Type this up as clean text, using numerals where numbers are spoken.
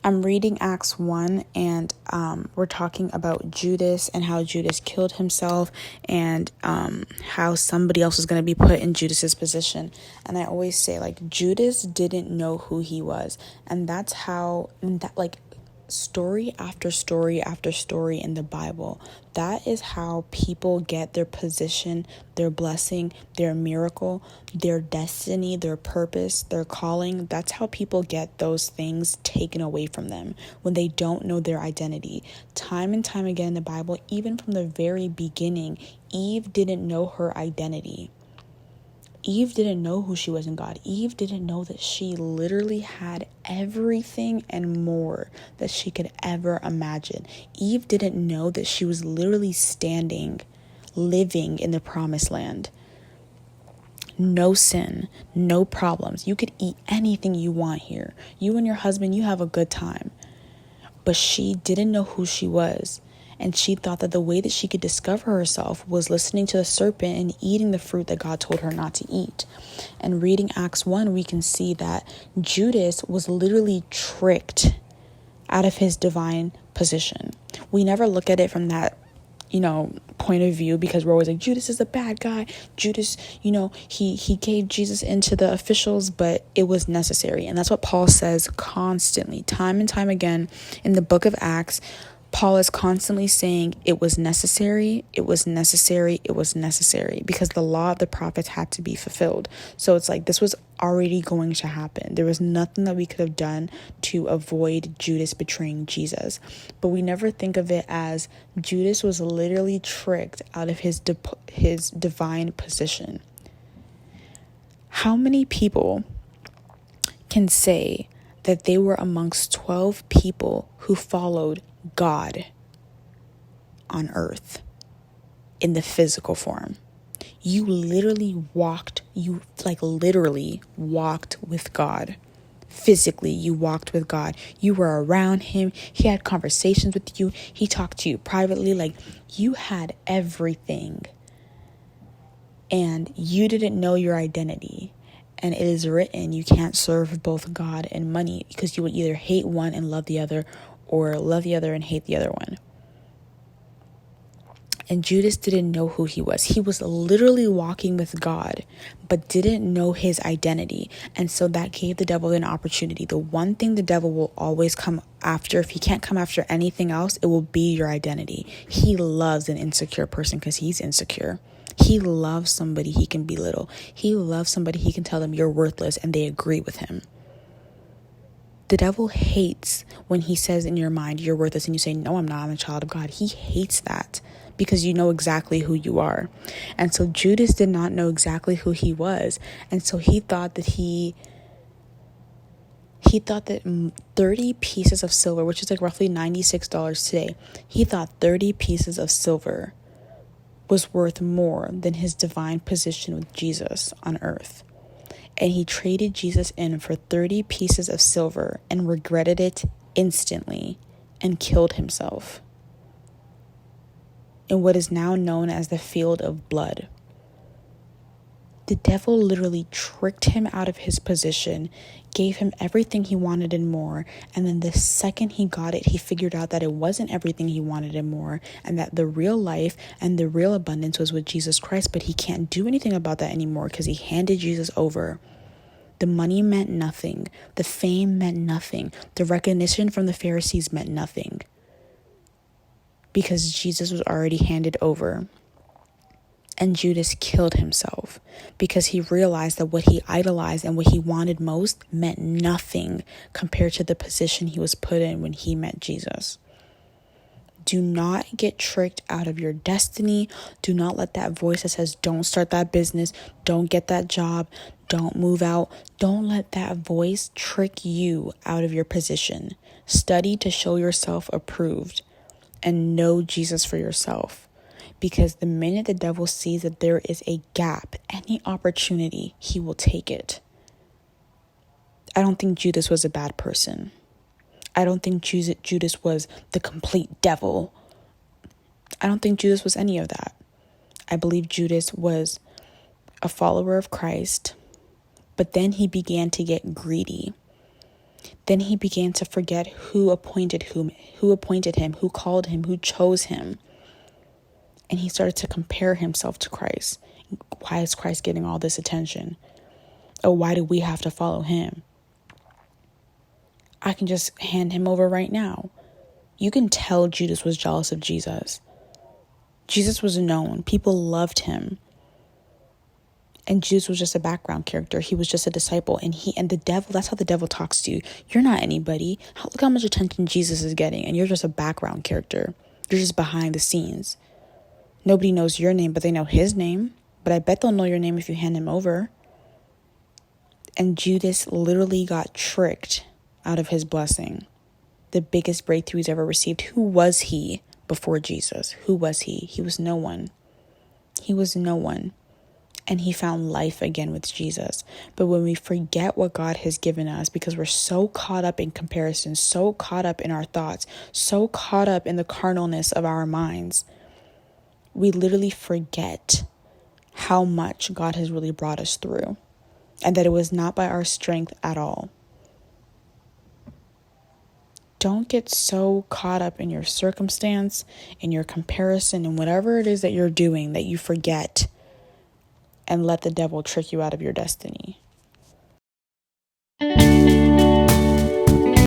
I'm reading Acts 1, and we're talking about Judas and how Judas killed himself, and how somebody else was going to be put in Judas's position. And I always say, like, Judas didn't know who he was, and that's how that, like, story after story after story in the Bible, that is how people get their position, their blessing, their miracle, their destiny, their purpose, their calling. That's how people get those things taken away from them when they don't know their identity. Time and time again in the Bible, even from the very beginning, Eve didn't know her identity. Eve didn't know who she was in God. Eve didn't know that she literally had everything and more that she could ever imagine. Eve didn't know that she was literally standing, living in the promised land. No sin, no problems. You could eat anything you want here. You and your husband, you have a good time. But she didn't know who she was. And she thought that the way that she could discover herself was listening to the serpent and eating the fruit that God told her not to eat. And reading Acts 1, we can see that Judas was literally tricked out of his divine position. We never look at it from that, point of view, because we're always like, Judas is a bad guy. Judas, he gave Jesus into the officials, but it was necessary. And that's what Paul says constantly, time and time again in the book of Acts. Paul is constantly saying it was necessary, it was necessary, it was necessary, because the law of the prophets had to be fulfilled. So it's like this was already going to happen. There was nothing that we could have done to avoid Judas betraying Jesus. But we never think of it as Judas was literally tricked out of his divine position. How many people can say that they were amongst 12 people who followed God on earth in the physical form? You literally walked with God. Physically, you walked with God. You were around him. He had conversations with you. He talked to you privately. Like, you had everything. And you didn't know your identity. And it is written, you can't serve both God and money, because you would either hate one and love the other, or love the other and hate the other one. And Judas didn't know who he was. He was literally walking with God, but didn't know his identity. And so that gave the devil an opportunity. The one thing the devil will always come after, if he can't come after anything else, it will be your identity. He loves an insecure person because he's insecure. He loves somebody he can belittle. He loves somebody he can tell them you're worthless and they agree with him. The devil hates when he says in your mind, you're worthless, and you say, no, I'm not, I'm a child of God. He hates that because you know exactly who you are. And so Judas did not know exactly who he was. And so he thought that he thought that 30 pieces of silver, which is like roughly $96 today, he thought 30 pieces of silver was worth more than his divine position with Jesus on earth. And he traded Jesus in for 30 pieces of silver and regretted it instantly and killed himself in what is now known as the field of blood. The devil literally tricked him out of his position, gave him everything he wanted and more, and then the second he got it, he figured out that it wasn't everything he wanted and more, and that the real life and the real abundance was with Jesus Christ, but he can't do anything about that anymore because he handed Jesus over. The money meant nothing. The fame meant nothing. The recognition from the Pharisees meant nothing, because Jesus was already handed over. And Judas killed himself because he realized that what he idolized and what he wanted most meant nothing compared to the position he was put in when he met Jesus. Do not get tricked out of your destiny. Do not let that voice that says, don't start that business, don't get that job, don't move out. Don't let that voice trick you out of your position. Study to show yourself approved and know Jesus for yourself. Because the minute the devil sees that there is a gap, any opportunity, he will take it. I don't think Judas was a bad person. I don't think Judas was the complete devil. I don't think Judas was any of that. I believe Judas was a follower of Christ, but then he began to get greedy. Then he began to forget who appointed him, who called him, who chose him. And he started to compare himself to Christ. Why is Christ getting all this attention? Oh, why do we have to follow him? I can just hand him over right now. You can tell Judas was jealous of Jesus. Jesus was known. People loved him. And Judas was just a background character. He was just a disciple. And the devil, that's how the devil talks to you. You're not anybody. Look how much attention Jesus is getting. And you're just a background character. You're just behind the scenes. Nobody knows your name, but they know his name. But I bet they'll know your name if you hand him over. And Judas literally got tricked out of his blessing. The biggest breakthrough he's ever received. Who was he before Jesus? Who was he? He was no one. He was no one. And he found life again with Jesus. But when we forget what God has given us, because we're so caught up in comparison, so caught up in our thoughts, so caught up in the carnalness of our minds, we literally forget how much God has really brought us through. And that it was not by our strength at all. Don't get so caught up in your circumstance, in your comparison, and whatever it is that you're doing that you forget and let the devil trick you out of your destiny.